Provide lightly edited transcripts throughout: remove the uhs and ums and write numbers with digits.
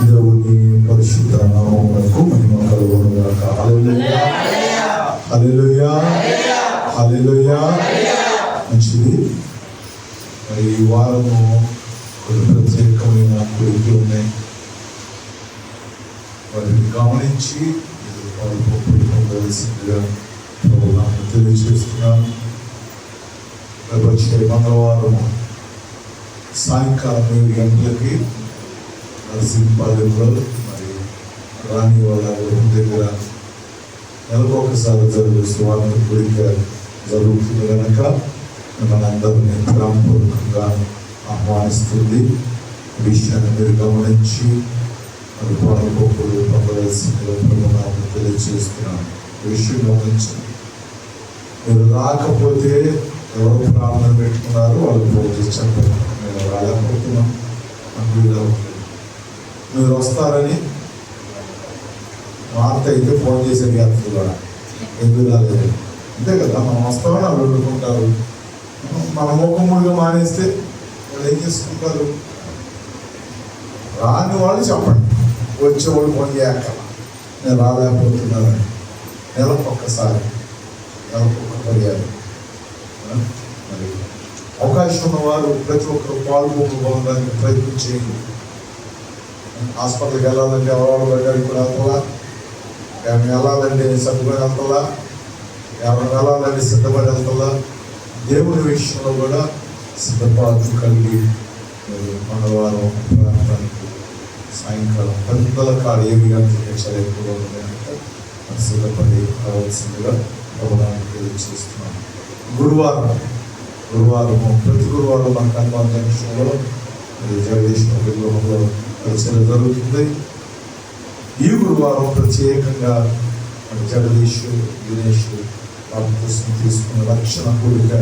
దేవుని పరిశుద్ధ నామమునకు మహిమ కలుగును గాక. హల్లెలూయా హల్లెలూయా హల్లెలూయా. మంచిది. మరి ఈ వారము కొన్ని ప్రత్యేకమైన కోరికలు ఉన్నాయి. వాటిని గమనించి పొందవలసిందిగా ప్రభువును తెలియజేస్తున్నాను. వచ్చే మంగళవారం సాయంకాలం 7 గంటలకి నరసింహపాలెంలో మరి రాణి వాళ్ళ దగ్గర నెలకొకసారి జరుగు సువార్త కోరిక జరుగుతుంది కనుక మనందరినీ ప్రేమపూర్వకంగా ఆహ్వానిస్తుంది. విషయాన్ని మీరు గమనించి మరి పాలకొప్పులు పొందవలసిందిగా ప్రభువును తెలియజేస్తున్నాను. ఈ విషయం గమనించండి. మీరు రాకపోతే ఎవరు ప్రార్థన పెట్టుకున్నారు వాళ్ళు పోటీ చెప్పండి. మేము రాలేకపోతున్నాం, నాకు వీలుగా ఉంటుంది. మీరు వస్తారని వార్త అయితే ఫోన్ చేసే వ్యాప్తి కూడా ఎందుకు రాలేదు. అంతే కదా, మనం వస్తామని వాళ్ళు వండుకుంటారు. మన మూకముడిగా మానేస్తే వాళ్ళు ఏం చేసుకుంటారు? రాని వాళ్ళు చెప్పండి, వచ్చేవాళ్ళు ఫోన్ చేయక నేను రాలేకపోతున్నానని. నెలకొక్కసారి, నెలకొక్క పర్యాలు. మరి అవకాశం ఉన్నవారు ప్రతి ఒక్కరు పాల్గొనడానికి ప్రయత్నం చేయండి. హాస్పిటల్కి వెళ్ళాలంటే ఎవరు వెళ్ళడానికి కూడా వెళ్తాలా, ఎవరిని వెళ్ళాలంటే సర్దుకొని వెళ్తాలా, ఎవరిని వెళ్ళాలంటే సిద్ధపడి వెళ్తాలా. దేవుని విషయంలో కూడా సిద్ధపాటు కలిగి మంగళవారం ప్రాంతానికి సాయంకాలం 10 కాడ 7 గంటలకి చాలా ఎక్కువగా ఉన్నాయంటే సిద్ధపడి కావాల్సిందిగా ప్రభువును తెలియజేస్తున్నాను. గురువారము ప్రతి గురువారం మన కన్వాన్ జంక్షన్లో జగదీష్ విగ్రహంలో పరిచయం జరుగుతుంది. ఈ గురువారం ప్రత్యేకంగా జగదీష్ దినేష్ బాప్తిస్మం తీసుకున్న రక్షణ కూడిక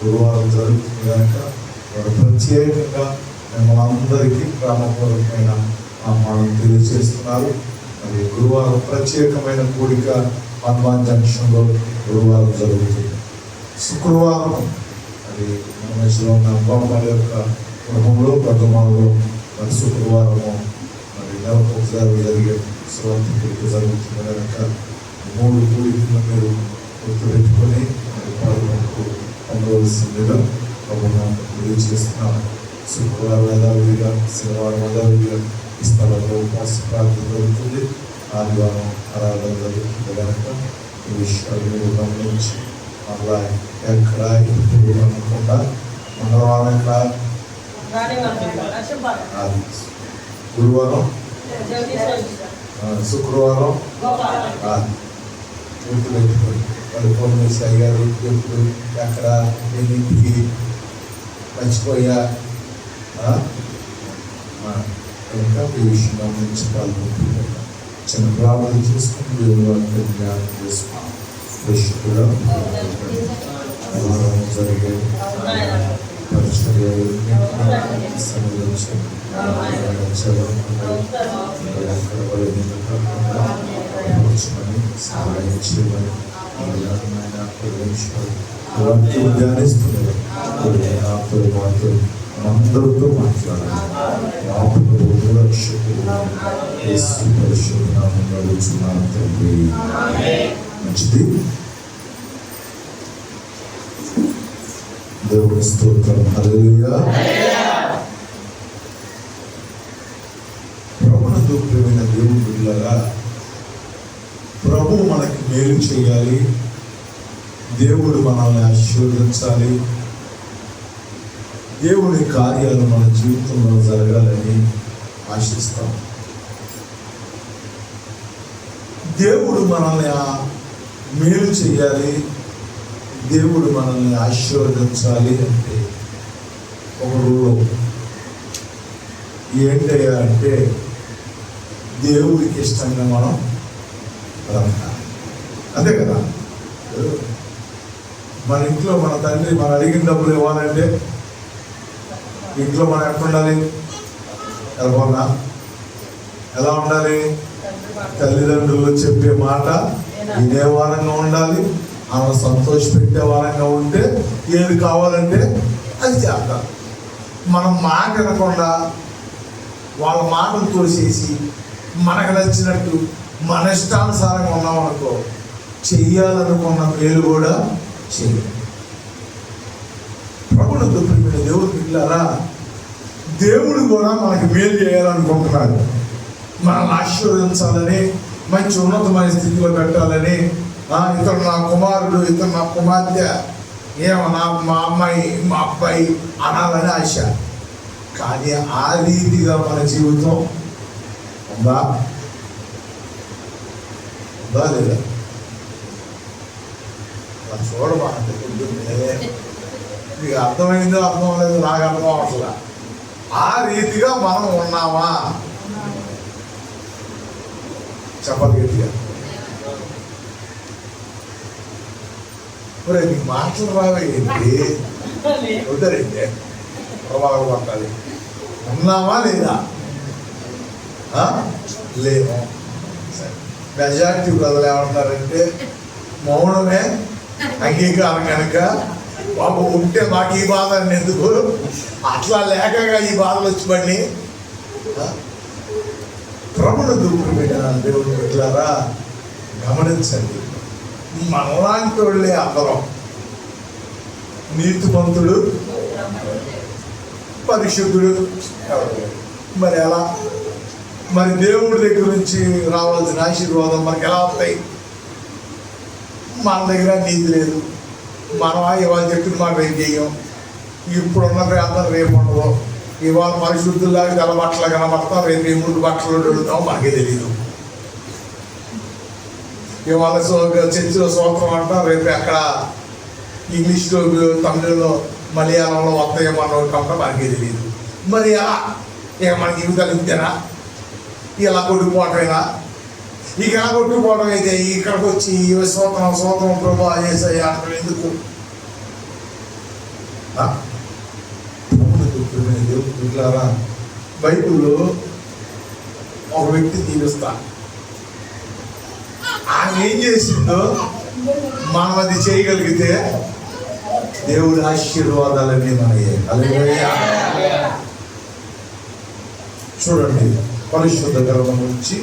గురువారం జరుగుతుంది కనుక వారు ప్రత్యేకంగా మిమ్మల్ని అందరికీ ప్రేమపూర్వకమైన ఆహ్వానం తెలియజేస్తున్నారు. మరి గురువారం ప్రత్యేకమైన కూడిక హనుమాన్ జంక్షన్లో గురువారం జరుగుతుంది. శుక్రవారం మరి మన మధ్యలో ఉన్న బాబాల యొక్క గృహంలో పద్మాలో మరి శుక్రవారము మరి నెలకొకసారి జరిగే స్వార్థ కూడిక జరుగుతుంది కనుక 3 కూడికలను మీరు గుర్తుపెట్టుకొని మరి పాల్గొనకు పొందవలసిందిగా ప్రభువును తెలియజేస్తున్నాను. శుక్రవారం యథావిధిగా, శనివారం యథావిధిగా ఈ స్థలంలో ఉపవాస ప్రార్థన జరుగుతుంది. ఆదివారం ఆరాధన జరుగుతుంది కనుక ఈ విషయాలు మీరు గమనించి మళ్ళా ఎక్కడ ఎప్పుడు అనుకుండా మంగళవారం ఎక్కడ, గురువారం, శుక్రవారం గుర్తుపెట్టుకోండి. వాళ్ళు ఫోన్ చేసి అయ్యారు ఎప్పుడు ఎక్కడ ఎన్నింటికి మర్చిపోయా కనుక ఈ విషయం గమనించి పాల్గొంటున్నాను. చిన్న ప్రార్థన చేసుకుని దేవుడు జ్ఞానం చేసుకున్నాం. కూడా జరిగే పరిచర్యలు సహాయం చేయమని ధ్యానిస్తున్నారు. అందరితో మాట్లాడాలి. మంచిది. దేవుని స్తోత్రం. హల్లెలూయా. ప్రభువునందు ప్రియమైన దేవుని బిడ్డలారా, ప్రభువు మనకి మేలు చేయాలి, దేవుడు మనల్ని ఆశీర్వదించాలి, దేవుని కార్యాలు మన జీవితంలో జరగాలని ఆశిస్తాం. దేవుడు మనల్ని మేలు చేయాలి, దేవుడు మనల్ని ఆశీర్వదించాలి అంటే ఒక రూల్ ఏంటయ్యా అంటే దేవుడికి ఇష్టంగా మనం బ్రతకాలి. అంతే కదా. మన ఇంట్లో మన తండ్రి మనం అడిగిన డబ్బులు ఇవ్వాలంటే ఇంట్లో మనం ఎట్లా ఉండాలి? ఎలా ఉండాలి? తల్లిదండ్రులు చెప్పే మాట వినే వారంగా ఉండాలి. ఆమె సంతోషపెట్టే వారంగా ఉంటే ఏది కావాలంటే అది చేద్దాం. మనం మాట వినకుండా వాళ్ళ మాటలు తోసేసి మనకు నచ్చినట్టు మన ఇష్టానుసారంగా ఉన్నామనుకో, చెయ్యాలనుకున్న మేలు కూడా చేయాలి. ప్రభుత్వ ప్రియమైన దేవుడు పిల్లారా, దేవుడు కూడా మనకి మేలు చేయాలనుకుంటున్నాడు. మనల్ని ఆశీర్వదించాలని, మంచి ఉన్నతమైన స్థితిలో పెట్టాలని, ఇతను నా కుమారుడు, ఇతను నా కుమార్తె, ఏమన్నా మా అమ్మాయి మా అబ్బాయి అనాలని ఆశ. కానీ ఆ రీతిగా మన జీవితం ఉందా లేదా? చూడబాకండి. మీకు అర్థమైందో అర్థం లేదు, నాకు అర్థం అవట్లా. ఆ రీతిగా మనం ఉన్నామా? చెప్పాలి గట్టిగా. మరి నీకు మాటలు రావేంటి? వద్దరండి, ప్రభావం పట్టాలి. ఉన్నామా లేదా? లేము. మెజారిటీ ప్రజలు ఏమంటారంటే మౌనమే అంగీకారం కనుక, బాబు ఉంటే మాకు ఈ బాధ ఎందుకు, అట్లా లేకగా ఈ బాధలు వచ్చి పడి. ప్రభుత్వ దూకుడు పెట్టిన దేవుడు పెట్టారా? గమనించండి, మనలాంటి వాళ్ళే అందరం. నీతిమంతుడు, పరిశుద్ధుడు. మరి ఎలా? మరి దేవుడి దగ్గర నుంచి రావాల్సిన ఆశీర్వాదం మనకి ఎలా వస్తాయి? మన దగ్గర నీతి లేదు. మనం ఇవాళ చెప్పిన మాట ఏం చేయం. ఇప్పుడున్న ప్రాంతం రేపు ఉండదు. ఇవాళ పరిశుద్ధుల్లాగా తెల్ల బట్టలు కనబడతాం, రేపు ఎముడు బట్టలు వెళ్తాం మనకే తెలియదు. ఇవాళ చర్చిలో సూత్రం అంటాం, రేపు ఎక్కడ ఇంగ్లీష్లో, తమిళలో, మలయాళంలో వస్తాయేమో కంటే మనకే తెలియదు. మరి ఎలా? ఇక మనకి జీవితాలు ఇంతేనా? ఇలా కొట్టుకుపోవటమేనా? ఇక ఎలా కొట్టుకుపోవడం అయితే ఇక్కడికి వచ్చి సూత్రం ప్రభా చేసాయి అంటే ఎందుకు? దేవులారా, బైబిల్లో ఒక వ్యక్తి దీవిస్తా, ఆమె ఏం చేసిందో మనం అది చేయగలిగితే దేవుడి ఆశీర్వాదాలన్నీ మనయే. హల్లెలూయా. చూడండి, పరిశుద్ధ గ్రంథం నుంచి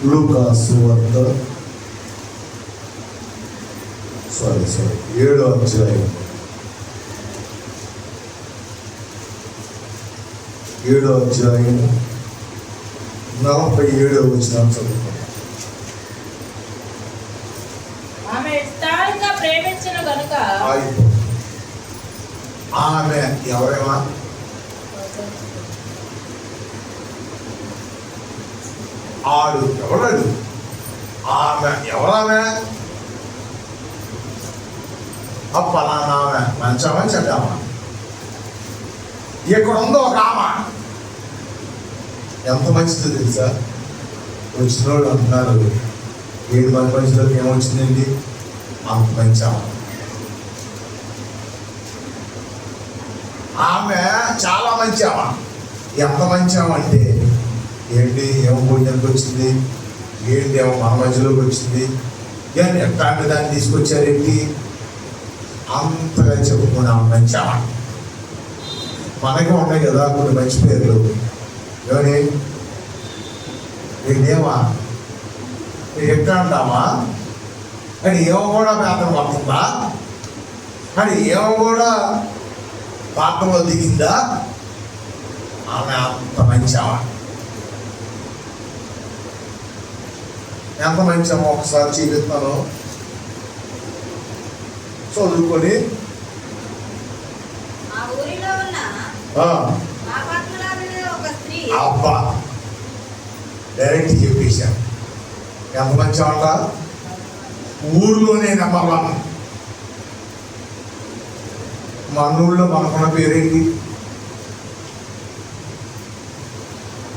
లూకా సువార్త 7వ అధ్యాయం 47వ వచనం చదువుతాం. ఆమె విస్తారంగా ప్రేమించిన గనుక. ఆమె ఎవరేమా? ఆడు ఎవరాడు? ఆమె ఎవరామె? పలానా ఆమె మంచమా చెడ్డామా? ఇక్కడ ఉందో ఒక ఆమె ఎంత మంచిదో తెలుసా? వచ్చిన వాళ్ళు అంటున్నారు, 7 మంది మనుషులకు ఏమొచ్చిందండి? అంత మంచి ఆమె చాలా మంచి ఆమె. ఎంత మంచి ఆమె అంటే ఏంటి? ఏమో భోజనానికి వచ్చింది, ఏంటి ఏమో మన మధ్యలోకి వచ్చింది, ఏంటి ఎట్లా దాన్ని తీసుకొచ్చారేంటి? అంతగా చెప్పుకుని ఆమె మంచి ఆమె. మనకి ఉన్నాయి కదా కొన్ని మంచి పేర్లు. ఏమని? నేనేమా ఎట్లా అంటామా అని ఏమో కూడా పేదలు పడుతుందా అని ఏమో కూడా పాత్రలో దిగిందా? ఆమె అంత మంచావా? ఎంత మంచామో ఒకసారి చూపిస్తాను, చదువుకొని. అబ్బా, డైరెక్ట్ చెప్పేశాను. ఎంత మంచామంట? ఊర్లోనే నెంబర్ 1. మన ఊళ్ళో మనకున్న పేరేంటి?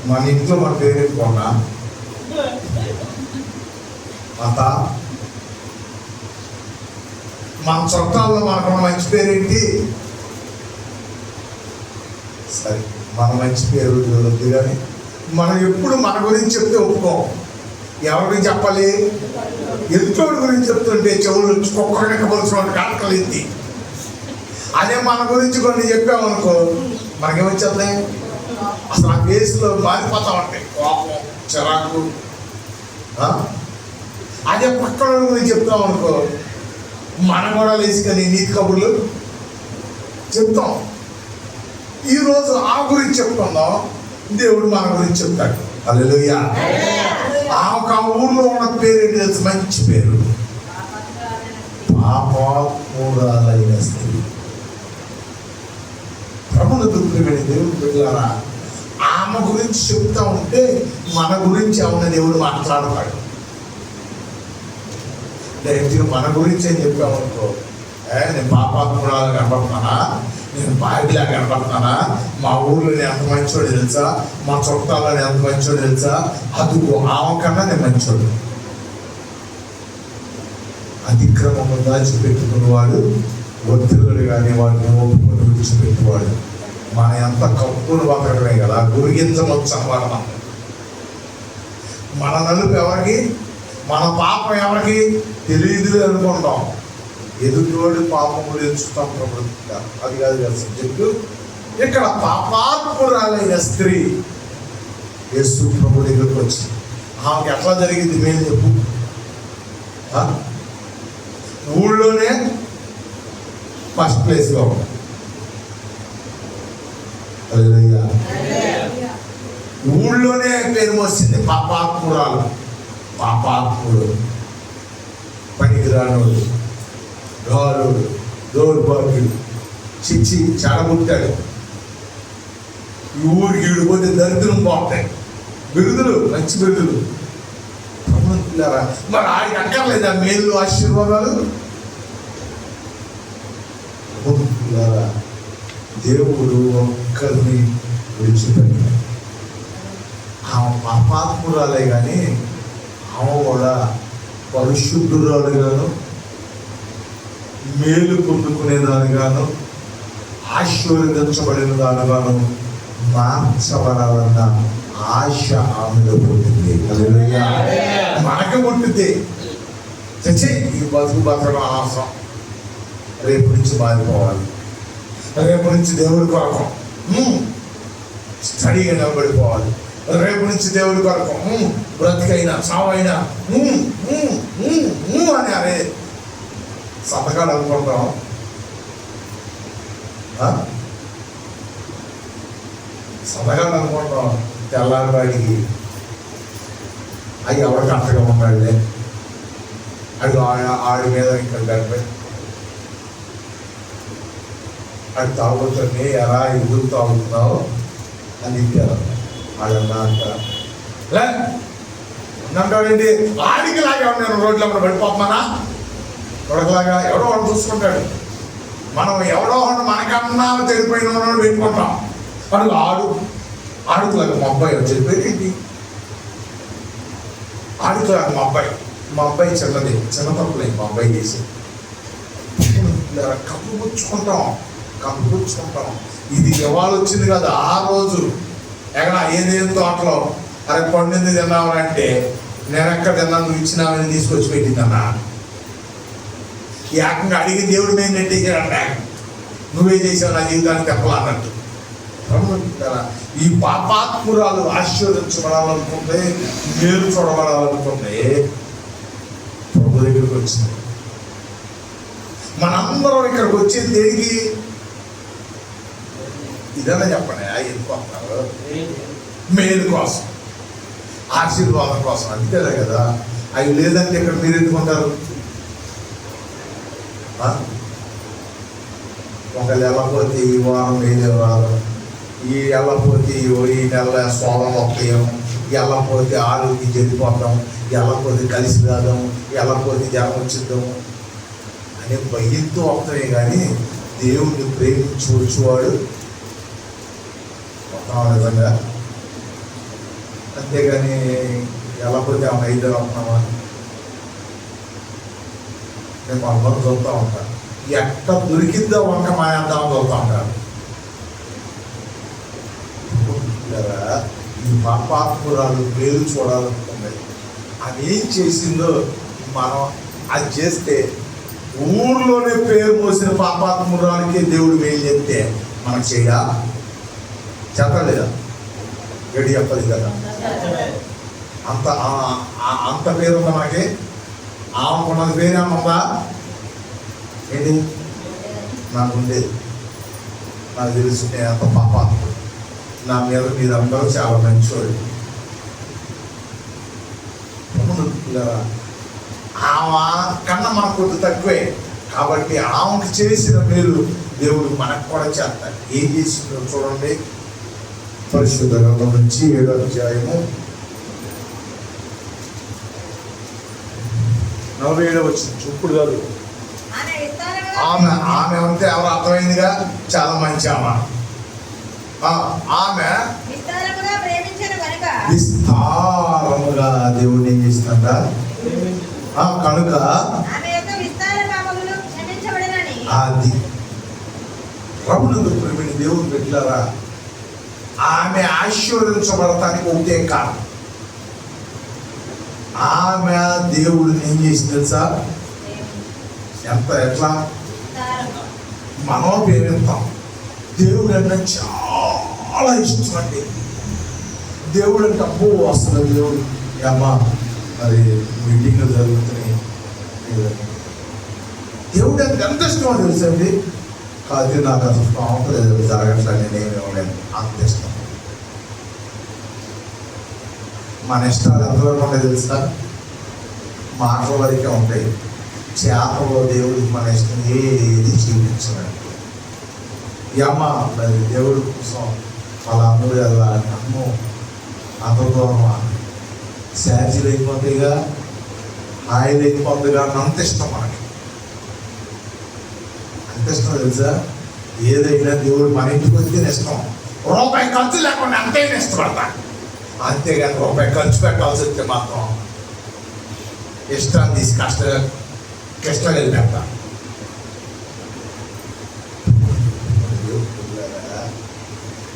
మన ఇంట్లో మన పేరేంటి? కొన్నా అత. మన చుట్టాల్లో మనకున్న మంచి పేరేంటి? సరే, మన మంచి పేరు వద్దు, కానీ మనం ఎప్పుడు మన గురించి చెప్తే ఒప్పుకోం. ఎవరి గురించి చెప్పాలి? ఎదుటోడి గురించి చెప్తుంటే చెవులు కుక్కగా పలుచుకోవడం కాకలు ఎత్తి అదే మన గురించి కొన్ని చెప్పామనుకో మనకేమొచ్చేది, అసలు ఆ కేసులో మారిపోతా ఉంటాయి, కోపం, చిరాకు. అదే పక్కన గురించి చెప్తాం అనుకో మనం కూడా లేచుకొని నీతి కబుర్లు చెప్తాం. ఈరోజు ఆ గురించి చెప్తున్నాం, దేవుడు మన గురించి చెప్తాడు. హల్లెలూయా. ఆ ఊర్లో ఉన్న పేరు ఏంటి తెలుసు? మంచి పేరు, పాపాత్మురాలైన స్త్రీ. ప్రభువును దుఃఖించబడి దేవుడు బిడ్డలారా, ఆమె గురించి చెప్తా ఉంటే మన గురించి ఏమన్నా దేవుడు మాట్లాడతాడు. డైరెక్ట్గా మన గురించి ఏం చెప్పామనుకో, నేను పాపాత్మురాలు కనపడుతున్నానా, నేను బావిలా కనపడుతున్నానా, మా ఊర్లో నేను ఎంత మంచోడు తెలుసా, మా చుట్టాల్లో నేను ఎంత మంచోడు తెలుసా, అదుగో ఆమె కన్నా నేను మంచోడు. అతిక్రమము దాచిపెట్టుకునేవాడు ఒత్తిళ్ళు కానీ వాటిని ఒప్పుకొని విడిచిపెట్టేవాడు. మన ఎంత కప్పులు బతకడమే కదా, గురిగించవచ్చు అన్నమాట. మన నలుపు ఎవరికి, మన పాపం ఎవరికి తెలియదు అనుకుంటాం. ఎదుటివాడి పాపములు ఎంచుతాం ప్రభుత్వ, అది కాదు కదా సబ్జెక్టు. ఇక్కడ పాపాత్మురాలైన స్త్రీ యేసు ప్రభు దగ్గరకు వచ్చి ఆమెకి ఎట్లా జరిగింది మేము చెప్పు. ఊళ్ళోనే ఫస్ట్ ప్లేస్లో ఉంటాం. ఊళ్ళోనే పేరు వచ్చింది పాపాత్మురాలు. పాపాత్ముడు, పనికిరానోడు, గాలుడు, దౌర్భాగ్యుడు, చిచ్చి చెడగొట్టాడు. ఈ ఊరికి ఈడిపోతే దరిద్రం పోతాయి. బిరుదులు, మంచి బిరుదులు. మరి ఆడికి అక్కర్లేదా మేలు ఆశీర్వాదాలు? దేవుడు ఒక్కరిని విడిచిపెట్టాడు. ఆమె పాపాత్మురాలే కానీ ఆమె కూడా పరిశుద్ధురాలుగాను, మేలు పొందుకునేదానిగాను, ఆశీర్వదించబడిన దానిగాను మార్చబడాలన్న ఆశ ఆమెలో పుట్టింది. హల్లెలూయా. మనకు పుట్టింది. చచ్చి ఈ బతకడం అవసరం, రేపు నుంచి మారిపోవాలి, రేపు నుంచి దేవుడి కొరకు స్టడీగా నిలబడిపోవాలి, రేపు నుంచి దేవుడి కొరకు బ్రతికైనా చావైనా అని అరే సంతకాలు అనుకుంటాం. సంతకాలు అనుకుంటాం. తెల్లారివాడికి అవి ఎవరికి అంతగా ఉన్నాడులే, అది ఆడి మీద ఇంకా గడిపై అది తాగుతుంది. ఎలా ఎందుకు తాగుతున్నావు అని ఇచ్చారు. ఆడన్నా అంటాడండి, ఆడికి లాగా ఉన్నాను రోడ్లో మనం పడిపోతున్నానా, కొడకలాగా ఎవడో వాడు చూసుకుంటాడు. మనం ఎవడో మనకన్నా తెలిపోయిన ఉన్నాడు పెట్టుకుంటాం. వాడు ఆడుకులాగా మా అబ్బాయి వచ్చేది పేరేంటి, ఆడుకులాగా మా అబ్బాయి చిన్నది, చిన్న తప్పులేదు మా అబ్బాయి చేసి కప్పుపుచ్చుకుంటాం. ఇది ఇవాళ వచ్చింది కదా, ఆ రోజు ఎక్కడ ఏదేం తోటలో అరే పండింది తిన్నావు అంటే నేను ఎక్కడ తిన్నా, నువ్వు ఇచ్చినావని తీసుకొచ్చి పెట్టిందన్నా. ఏకంగా అడిగి దేవుడి మీద నెట్టేసాడంట, నువ్వే చేసావు నా జీవితాన్ని తెప్పలన్నట్టు. ఈ పాపాత్మురాలు ఆశీర్వదించబడాలనుకుంటే, మేలు చూడబడాలనుకుంటే ప్రభు దగ్గరికి వచ్చింది. మనందరం ఇక్కడికి వచ్చేది దేనికి? ఇదన్నా చెప్పండి. ఎందుకు వస్తారు? మేలు కోసం, ఆశీర్వాదం కోసం, అంతే కదా. అవి లేదంటే ఇక్కడ మీరు ఎందుకుంటారు? ఒకళ్ళు వెళ్ళకపోతే ఈ వారం వేరే వారం, ఈ వెళ్ళకపోతే ఈ నెల సోలం వస్తాం, వెళ్ళకపోతే ఆరోగ్యం చెడిపోతాం, వెళ్ళకపోతే కలిసి రాదాం, వెళ్ళకపోతే జ్వరం వచ్చిద్దాం అనే భయంతో వస్తామే. కానీ దేవుణ్ణి ప్రేమించి వచ్చేవాడు నిజంగా. అంతేగాని వెళ్ళకపోతే ఆమె ఐదు అవుతున్నామా నేను అందరూ చూస్తూ ఉంటాను. ఎట్ట దొరికిద్దో వంక మాయాద్దామని చూస్తూ ఉంటాను. ఈ పాపాత్మురాలు మేలు చూడాలనుకుంది. అది ఏం చేసిందో మనం అది చేస్తే ఊర్లోనే పేరు మోసిన పాపాత్మురానికి దేవుడు మేలు చెప్తే మనకు చేయడా? చెప్పలేదా? గడి చెప్పలేదు కదా. అంత పేరుందా మనకి? ఆమెకున్నది పేరేమన్నా ఏంటి? నాకు ఉండేది, నాకు తెలుసు నేను అంత పాపాత్ముడు. నా మీద మీరందరూ చాలా మంచివాడు. ఆమె కన్నా మనకు కొద్ది తక్కువే కాబట్టి ఆమెకు చేసిన మేలు దేవుడు మనకు కూడా చేస్తాడు. ఏం చేసిందో చూడండి. పరిశుద్ధ గ్రంథం నుంచి 7వ అధ్యాయము 47వ వచనం. చూపుడు కాదు, ఆమె అంటే ఎవరు అర్థమైందిగా? చాలా మంచి ఆమె. ఆమె విస్తారముగా దేవుడిని ఏం చేస్తుందా? కనుక అది ప్రభునందు ప్రేమిని దేవుడు పెట్టారా? ఆమె ఆశీర్వదించబడటానికి ఒకటే కారణం. ఆమె దేవుడిని ఏం చేసింది తెలుసా? ఎట్లా మనం ప్రేమిస్తాం. దేవుడు అంటే చాలా ఇష్టం అండి. దేవుడు అంటే అబ్బో అసలు దేవుడు అమ్మ మరి మీటింగ్లు జరుగుతున్నాయి. దేవుడు అంటే ఎంత ఇష్టమో తెలుసండి. కాదు నాకు అసలు కాంపలేదు జరగట్లేదు, నేనేమి ఇవ్వలేదు, అంత ఇష్టం. మన ఇష్టాలు ఎంతవరకు ఉంటాయి తెలుసా? మాటల వరకే ఉంటాయి. చేపలో దేవుడికి మన ఇష్టం ఏది చూపించలేదు. అమ్మ మరి దేవుడి కోసం వాళ్ళ అమ్ముడు వెళ్ళాలి, అమ్ము అందరితో శార్జీలు అయిపోతాయిగా, ఆయిల్ అయిపోతుందిగా, అంత ఇష్టం మనకి. అంత ఇష్టం తెలుసా? ఏదైనా దేవుడు మన ఇంటికి వస్తే ఇష్టం. రూపాయి ఖర్చు లేకుండా అంతైనా ఇష్టపడతా. అంతేగాని రూపాయి ఖర్చు పెట్టాల్సి వస్తే మాత్రం ఇష్టాన్ని తీసి కష్టంగా పెడతా.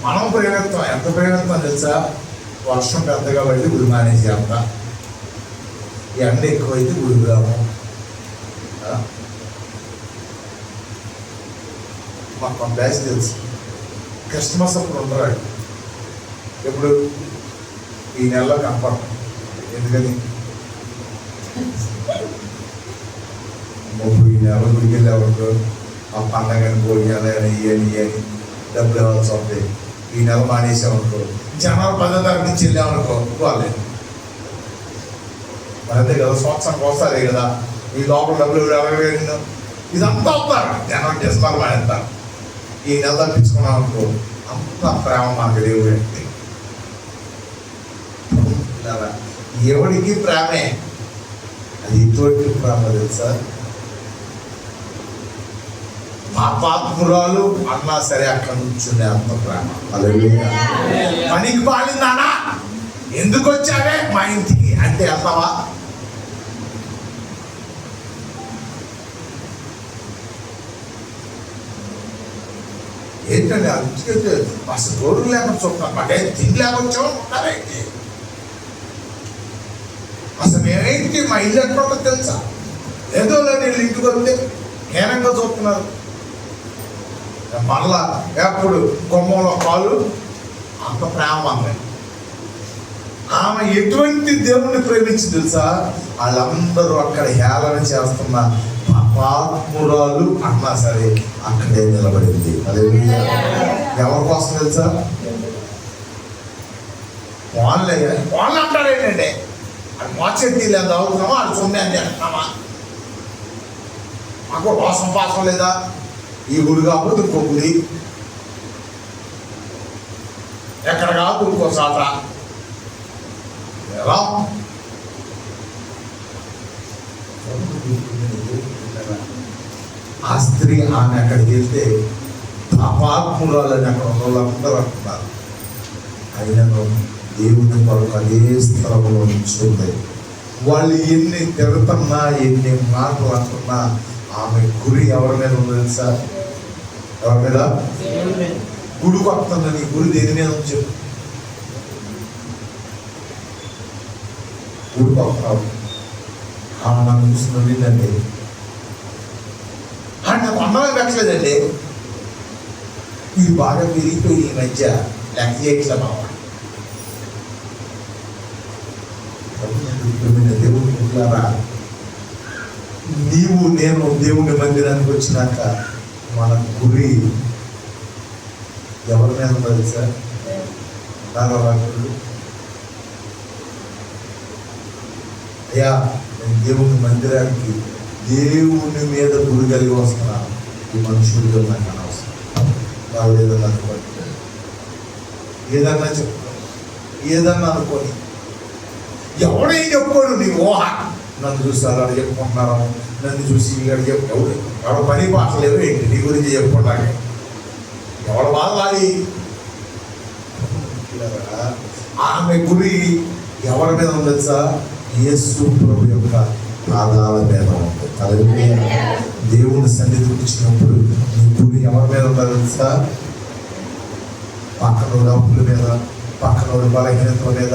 మనం ప్రేమిస్తాం. ఎంత ప్రేమిస్తాం తెలుసా? వర్షం పెద్దగా పడితే గుడి మానేసి అంతా, ఎండ ఎక్కువైతే గుడిరాము. మాకు బ్యాచ్ తెలుసు. క్రిస్మస్ అప్పుడు ఉంటాడు. ఎప్పుడు ఈ నెలలో కనపడతాం. ఎందుకని? ఈ నెల గుడికి వెళ్ళేవాడు ఆ పండగని భోజనాలు అని ఇవని డబ్బులు ఇవ్వాల్సి ఉంటాయి. ఈ నెల మానేసామనుకో, జనవరి 10వ తారీఖు నుంచి వెళ్ళామనుకో వాళ్ళేది. మరి అంతే కదా, సంవత్సరానికి వస్తారే కదా ఈ లోపల డబ్బులు ఎవరు ఇదంతా వస్తారు. జనవరి డిసెంబర్ మానేస్తారు. ఈ నెల తప్పించుకున్నాం అనుకో, అంత ప్రేమ మాకు దేవుడు అంటే. ఎవడికి ప్రేమే, అది ఎటువంటి ప్రేమ తెలుసా? పాపాత్మురాలు అన్నా సరే అక్కడ నుంచునే అంత ప్రేమ. పనికి పాలిందానా, ఎందుకు వచ్చావే మా ఇంటికి అంటే వెళ్తావా? ఏంటండి ఆ ఇంటికి అసలు గోరు లేకుండా చూస్తాం. అంటే తిండి లేకొచ్చామో ఉంటారేంటి? అసలు మేమేంటి, మా ఇల్లు ఎక్కడ తెలుసా? ఏదో లేదు, ఇంటికి వస్తే హీనంగా చూస్తున్నారు. మళ్ళా ఎప్పుడు కొమ్మలో పాలు, అంత ప్రేమ. ఆమె ఎటువంటి దేవుణ్ణి ప్రేమించి తెలుసా? వాళ్ళందరూ అక్కడ హేళన చేస్తున్న పాపాత్మురాలు అన్నా సరే అక్కడే నిలబడింది. అదే ఎవరి కోసం తెలుసా? వాళ్ళు అంటారు ఏంటంటే అది మోచెట్టి లేదా అవుతున్నామా, అది సొమ్మే అంటున్నామా? మాకు వాసం పాసం లేదా? ఈ గుడి కాకపోతే ఇంకో గుడి, ఎక్కడ కాదు ఇంకో సాట. ఎలా ఆ స్త్రీ ఆమె అక్కడికి వెళ్తే పాపాత్మురాలని అక్కడ ఉన్న వాళ్ళందరూ అంటున్నారు. అయినను దేవుని కొరకు అదే స్థలంలో ఉంచుతుంది. వాళ్ళు ఎన్ని తిరుగుతున్నా, ఎన్ని మాటలు అంటున్నా, ఆమె గురి ఎవరి మీద ఉంది తెలుసా? ఎవరి మీద? గుడికి వస్తుంది. నీ గురి దేని మీద ఉంది చెప్పు? గుడికి వస్తున్నావు. ఆమె నన్ను చూసి నవ్విందండి. ఆమె వందమే పెట్టలేదండి. ఇది బాగా పెరిగిపోయి ఈ మధ్య లెక్క చేయట్లే బాబా. దేవుని బిడ్డలారా, నీవు నేను దేవుని మందిరానికి వచ్చినాక మన గురి ఎవరి మీద ఉన్నది సార్? అయ్యా, నేను దేవుని మందిరానికి దేవుని మీద గురి కలిగి వస్తున్నాను. ఈ మనుషులు నాకు అనవసరం. వాళ్ళు ఏదన్నా అనుకోండి, ఏదన్నా చెప్పుకోండి, ఏదన్నా అనుకోని ఎవడేం చెప్పుకోడు. నీ ఊహ, నన్ను చూస్తారు అక్కడ చెప్పుకుంటున్నాను, నన్ను చూసి ఇక్కడ ఎవడ పని పాటలేవు ఏంటి నీ గురించి చెప్పుకుంటాను. ఎవడ బాగాలి. ఆమె గురి ఎవరి మీద ఉంది తెలుసా? యేసు ప్రభు యొక్క పాదాల మీద ఉంది. హల్లెలూయా. దేవుని సన్నిధికి వచ్చినప్పుడు నీ గురి ఎవరి మీద ఉందో తెలుసా? పక్కనోడు అప్పుల మీద, పక్కనోడు బలహీనతల మీద.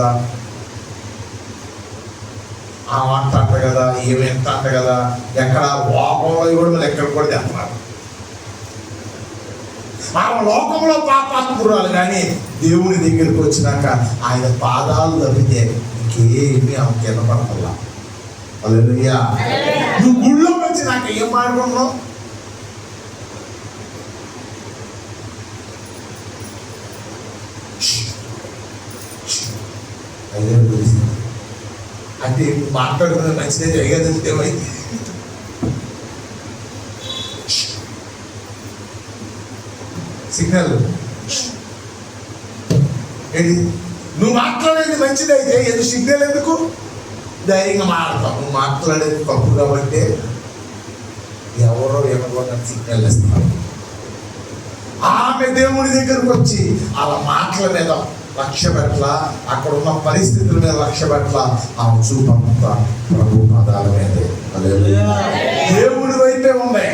ఆ వంట అంట కదా, ఏమి ఎంత అంట కదా, ఎక్కడ లోకంలో కూడా మళ్ళీ ఎక్కడ కూడా తెస్తున్నారు. ఆ లోకంలో పాపాత్మురాలు, కానీ దేవుని దగ్గరికి వచ్చినాక ఆయన పాదాలు తప్పితే ఇంకేమీ ఆమె కింద పడతల్లా. హల్లెలూయా. నువ్వు గుళ్ళో వచ్చి నాకు ఏం మాట్లాడుకున్నావు? అదే తెలిసింది అంటే మాట్లాడుకునే మంచిదే జరిగేది ఏమైంది? సిగ్నల్ ఏంటి? నువ్వు మాట్లాడేది మంచిదైతే ఎందుకు సిగ్నల్? ఎందుకు ధైర్యంగా మాట్లాడతావు? నువ్వు మాట్లాడేది తప్పు కాబట్టి ఎవరో ఏమనుకో సిగ్నల్ ఇస్తున్నారు. ఆమె దేవుని దగ్గరకు వచ్చి అలా మాటల మీద లక్ష్య పెట్టల, అక్కడ ఉన్న పరిస్థితుల మీద లక్ష్య పెట్టల, ఆమె చూపంతా ప్రభు పాదాల మీదే. దేవుని వైపే ఉన్నాయి.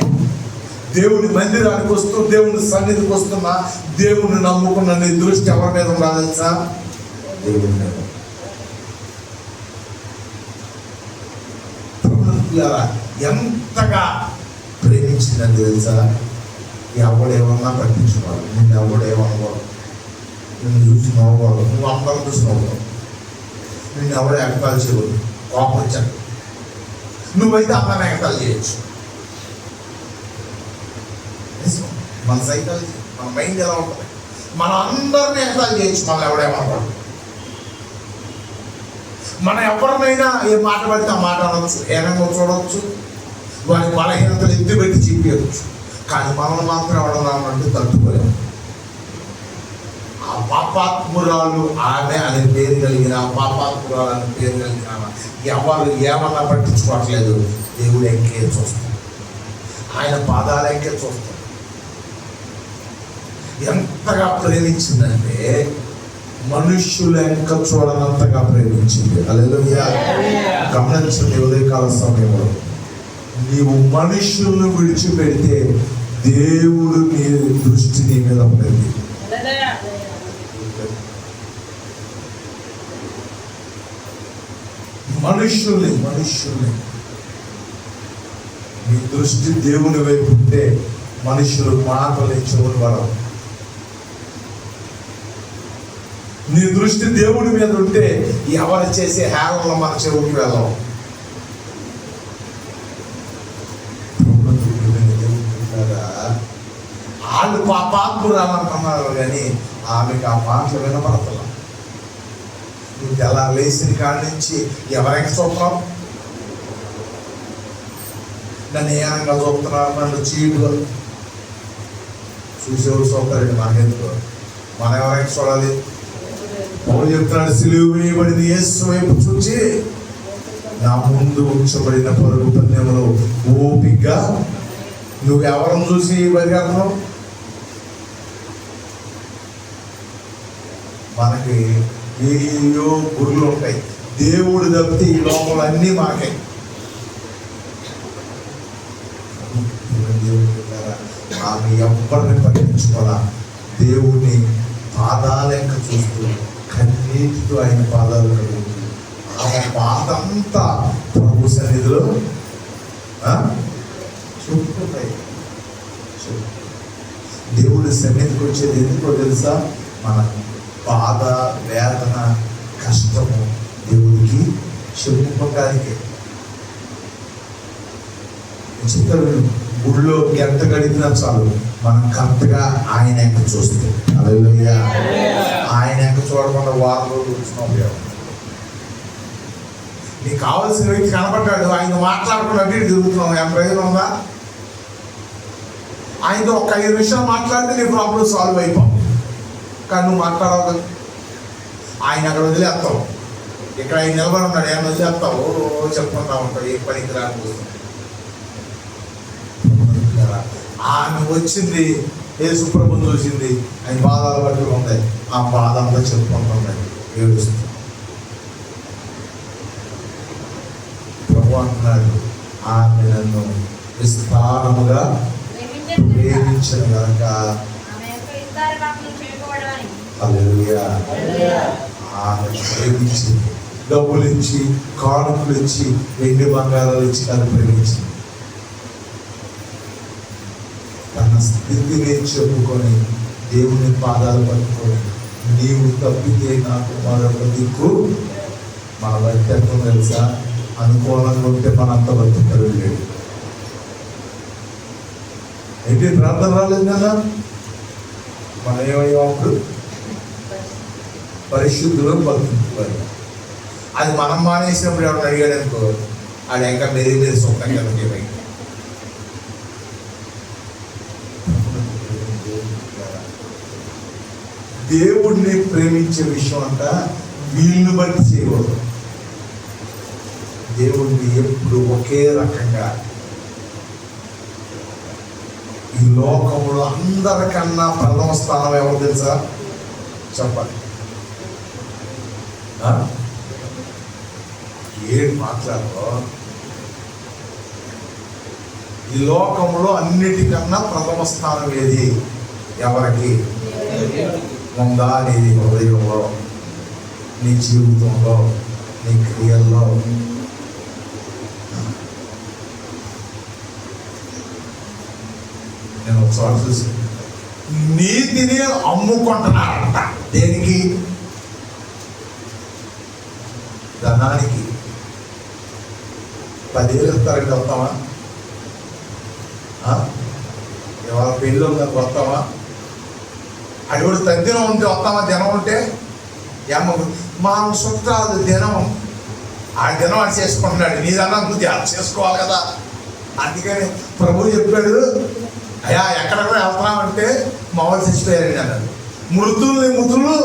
దేవుని మందిరానికి వస్తూ దేవుని సన్నిధికి వస్తున్నా, దేవుని నమ్ముకున్న నీ దృష్టి ఎవరి మీద ఉండాలి తెలుసా? దేవుని మీద. ఎంతగా ప్రేమించిందని తెలుసా? ఎవడేమన్నా పట్టించుకోవాలి, నిన్ను ఎవడేమనకూడదు, నిన్ను చూసి నవ్వకూడదు, నువ్వు అందరం చూసి నవ్వకూడదు, నిన్ను ఎవడో ఎగతాలు చేయకూడదు. కోపం వచ్చాక నువ్వైతే అందరిని ఎగతాలు చేయొచ్చు. మన సైకాలజీ, మన మైండ్ ఎలా ఉంటుంది? మనం అందరినీ ఎగతాలు చేయొచ్చు, మనం ఎవడేమనకూడదు. మనం ఎవరినైనా ఏ మాట పడితే ఆ మాట అనవచ్చు, ఏనంగా చూడవచ్చు, వారి బలహీనతలు ఎత్తి పెట్టి చెప్పవచ్చు. కానీ మనం మాత్రం ఎవడన్నామంటే తట్టుకోలేము. ఆ పాపాత్మురాలు ఆమె అనే పేరు కలిగిన, పాపాత్మురాలు అనే పేరు కలిగిన ఎవరు ఏమన్నా పట్టించుకోవట్లేదు. దేవుడు ఎంకే చూస్తాడు, ఆయన పాదాలు ఎంకే చూస్తాడు. ఎంతగా ప్రేమించిందంటే మనుష్యులు ఎంక చూడనంతగా ప్రేమించింది. హల్లెలూయా. గమనించండి, ఉదయకాల సమయంలో నీవు మనుషులను విడిచిపెడితే దేవుడు నీ దృష్టి నీ మీద ఉంటుంది. మనుష్యుల్ని నీ దృష్టి దేవుని వైపు ఉంటే మనుషులు మాటలు చెవులు పడవు. నీ దృష్టి దేవుడి మీద ఉంటే ఎవరు చేసే హేళనలో మన చెవుకి వెళ్ళవు. వాళ్ళు పాపాత్మురాలంటున్నారు కానీ ఆమెకు ఆ మాటలు వినపడతల. నువ్వు ఎలా లేచిన కాడి నుంచి ఎవరికి చూస్తున్నావు? నన్ను ఏనంగా చూస్తున్నారు, నన్ను చీటుగా చూసేవారు చూస్తారండి. మనకెందుకు? మనం ఎవరికి చూడాలి? పౌలు చెప్తున్నాడు, సిలువ వేయబడిన యేసు వైపు చూచి నా ముందు ఉంచబడిన పరుగు పందెంలో ఓపికగా. నువ్వెవరిని చూసి పరిగెత్తను? మనకి ఏయో గురులు ఉంటాయి. దేవుడు తప్పితే ఈ లోపల అన్నీ మనకే. ఆమె ఎవరిని పట్టించుకోవాలా? దేవుని పాదాలెంక చూస్తూ కన్నీటితో ఆయన పాదాలు కడుగుతూ ఆమె పాదంతా ప్రభు సన్నిధిలో చూపుతున్నాయి. దేవుడి సన్నిధికి వచ్చేది ఎందుకో తెలుసా? మన బాధ, వేదన, కష్టము దేవుడికి చెప్పుకోవటానికే. చిత్తలు గుడిలో గంట గడిపినా చాలు, మనం కరెక్ట్గా ఆయన ఎంక చూస్తే. హల్లెలూయా. ఆయన ఎంక చూడకుండా వారం రోజులు కూర్చున్నాం. నీకు కావాల్సిన వ్యక్తి కనపడ్డాడు, ఆయన మాట్లాడకుండా తిరుగుతున్నాం, ఏం ప్రయోజనం ఉందా? ఆయనతో ఒక 5 నిమిషాలు మాట్లాడితే నీ ప్రాబ్లం సాల్వ్ అయిపోవు. కానీ నువ్వు మాట్లాడవు కదా. ఆయన అక్కడ వదిలేస్తావు, ఇక్కడ ఆయన నిలబడి ఉన్నాడు, ఏమన్నా వదిలేస్తావు, చెప్పుకుంటా ఉంటావు, ఏ పనికి రాకపోతుంది. ఆమె వచ్చింది, యేసుప్రభుని చూసింది, ఆయన బాధలు బట్టి ఉంది, ఆ బాధ అంతా చెప్పుకుంటుంది, ఏడుస్తుంది. ప్రభు అంటున్నాడు, ఆమె నన్ను విస్తారముగా ప్రేమించిన కనుక. హల్లెలూయా. ఆమె ప్రేమించి, డబ్బులు ఇచ్చి, కానుకలు ఇచ్చి, వెండి బంగారాలు ఇచ్చి నన్ను ప్రేమించింది. తన స్థితిని చెప్పుకొని దేవుని పాదాలు పట్టుకొని, నీవు తప్పితే నాకు మరొక దిక్కు. మన వ్యక్తిత్వం తెలుసా? అనుకూలంగా ఉంటే మనంత బతుకుతారు లేడు. ఏంటి ప్రార్థన రాలేదు కదా? మన ఏమయ్యేప్పుడు పరిశుద్ధులు బతుకుతారు. అది మనం మానేసినప్పుడు ఎవరు అడిగాడు అనుకో, అది ఇంకా మెరుగు సొంతం కదా. దేవుడిని ప్రేమించే విషయం అంతా వీళ్ళని బట్టి చేయకూడదు. దేవుడిని ఎప్పుడు ఒకే రకంగా, ఈ లోకంలో అందరికన్నా ప్రథమ స్థానం ఎవరు తెలుసా? చెప్పండి. ఏం మాట్లాడో? ఈ లోకంలో అన్నిటికన్నా ప్రథమ స్థానం ఏది? ఎవరికి ఉందా? నీ హృదయంలో, నీ జీవితంలో, నీ క్రియల్లో. నేను ఒకసారి చూసి, నీతిని అమ్ముకుంటున్నారంట. దేనికి? ధనానికి. 10 ఏళ్ళు ఇస్తారంటే వస్తామా? ఇవాళ పెళ్ళి ఉందని వస్తామా? అడిగుడు తద్దినం ఉంటే వస్తామా? దినం ఉంటే ఏమో మా చుట్టాలు దినం, ఆ దినం అది చేసుకుంటున్నాడు. నీదన్నా నువ్వు అది చేసుకోవాలి కదా. అందుకని ప్రభు చెప్పాడు, అయ్యా ఎక్కడెక్కడ వెళ్తున్నామంటే మామూలు చచ్చిపోయారండి అన్నాడు. మృతులు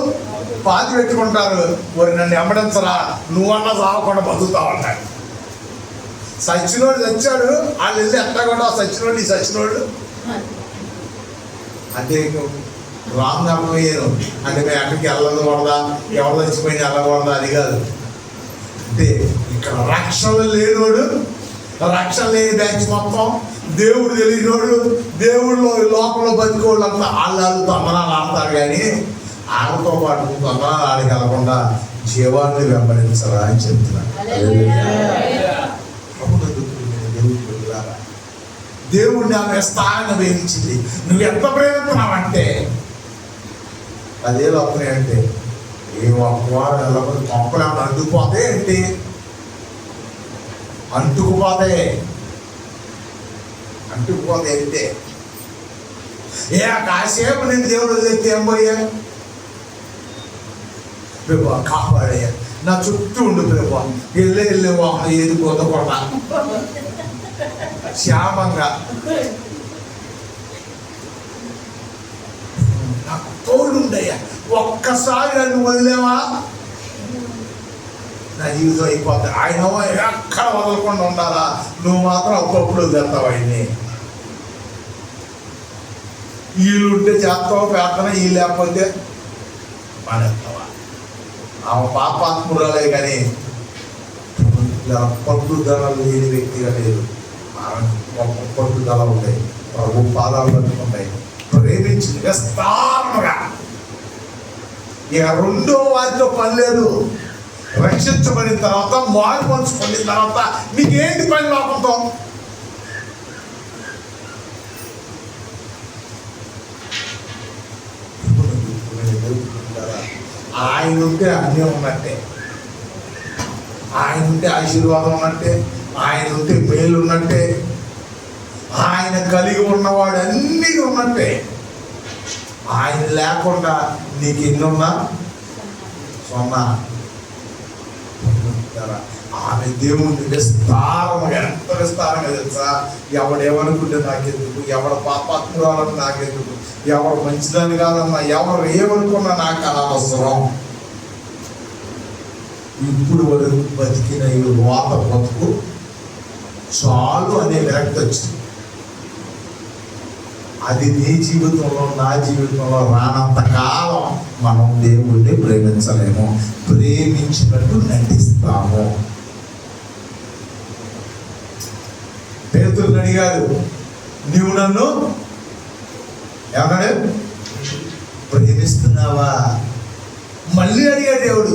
పాతి పెట్టుకుంటారు, వారు నన్ను వెంబడించరా, నువ్వన్నా సాగకుండా బతుకుతావు అన్నాడు. సచ్చినోడు చచ్చాడు, వాళ్ళు వెళ్ళి ఎట్లా కూడా సచ్చినోడు అంటే రాంగ్ అమ్మయ్యాను అంటే మేము ఎక్కడికి వెళ్ళకూడదా, ఎవరు చచ్చిపోయినా వెళ్ళకూడదా, అది కాదు. అంటే ఇక్కడ రక్షణ లేనోడు, రక్షణ లేని బ్యాచ్ మొత్తం, దేవుడు తెలియనోడు, దేవుడిలో లోపల బతికోళ్ళు అంతా వాళ్ళు తొందరలు ఆడతారు. కానీ ఆడతో పాటు తొందరలు ఆడగలకుండా జీవాన్ని వెంబడించరా అని చెప్తున్నాను. దేవుడిని ఆమె స్థాయిని వేయించింది. నువ్వు ఎంత ప్రేమిస్తున్నావంటే 10 ఏళ్ళు వస్తున్నాయంటే ఏ ఒక్కవారు వెళ్ళకపోతే మొక్కలు ఏమన్నా అంటుకుపోతే ఏంటి? అంటుకుపోతే ఏంటే? కాసేపు నేను దేవుడు వదిలేస్తే ఏం పోయా? ప్రభా కాపాడయ్యా, నా చుట్టూ ఉండు ప్రభా, వెళ్ళే వాహనం ఏది కొత్త శ్యామంగా నాకు తోడుండయ్యా. ఒక్కసారి నన్ను వదిలేవా నా జీవితం అయిపోతుంది. ఆయన ఎక్కడ వదలకుండా ఉండాలా, నువ్వు మాత్రం అప్పుడప్పుడు వదిలేస్తావు ఆయన్ని. వీళ్ళు ఉంటే చేస్తావు ప్రార్థన, వీళ్ళు లేకపోతే మానేస్తావా? ఆమె పాపాత్మురాలే కానీ పట్టుదల లేని వ్యక్తిగా లేదు. పట్టుదల ఉంటాయి, ప్రభు పాదాలు పట్టుకుంటాయి, ప్రేమించి విస్తారముగా. ఇక రెండో వారితో పని లేదు. రక్షించబడిన తర్వాత, మారు మనసు పొందిన తర్వాత నీకేంటి పని లోకంతో? ఆయన ఉంటే అన్నీ ఉన్నట్టే, ఆయన ఉంటే ఆశీర్వాదం ఉన్నట్టే, ఆయన ఉంటే మేలు ఉన్నట్టే, ఆయన కలిగి ఉన్నవాడు అన్నీ ఉన్నట్టే. ఆయన లేకుండా నీకు ఎన్నున్నా సున్నా. ఆమె దేవుణ్ణి విస్తారంగా, ఎంత విస్తారంగా తెలుసా, ఎవడేమనుకుంటే నాకెందుకు, ఎవడ పాపాత్మురాలని నాకెందుకు, ఎవరు మంచిదని కాదన్నా, ఎవరు ఏమనుకున్నా నాకు అనవసరం. ఇప్పుడు వరకు బతికిన ఈ వాత బతుకు చాలు అనే విరక్తి వచ్చింది. అది నీ జీవితంలో నా జీవితంలో రానంత కాలం మనం దేవుణ్ణి ప్రేమించలేము, ప్రేమించినట్టు నటిస్తాము. పేతురుని అడిగాడు, నీవు నన్ను ఏమన్నాడు, ప్రేమిస్తున్నావా? మళ్ళీ అడిగాడు దేవుడు,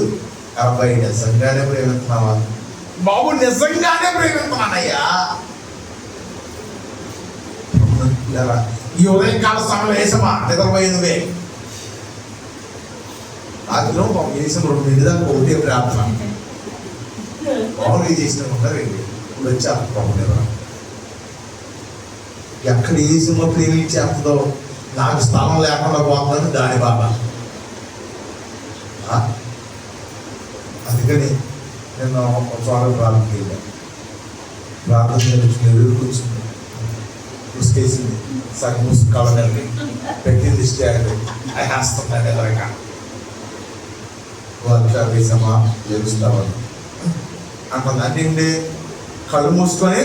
అబ్బాయి నిజంగానే ప్రేమిస్తున్నావా? బాబు నిజంగానే ప్రేమిస్తున్నానయ్యా. ఈ ఉదయకాల సమావేశమా నిద్రపోయినవే రాత్రిలో వేసిన 2 గంటల దాకా ఒకటే ప్రార్థన మామూలుగా చేసిన ఉంటారు. ఇప్పుడు వచ్చి అర్థం ఎక్కడ ఏ సినిమా ప్రేమించేస్తుందో నాకు స్థలం లేకుండా పోతుందని దాని బాధ. అందుకని నేను ఒక చోట ప్రార్థనకి వెళ్ళాను. ప్రార్థన ఎదుర్కొచ్చింది, ఉసుకేసింది, సగం ముసు కళ్ళని పెట్టింది స్టాండ్ అవి వేస్తున్నాడు ఎవరైనా వేసామా గెలుస్తామని అంటుంది. అన్నిండి కళ్ళు మూసుకొని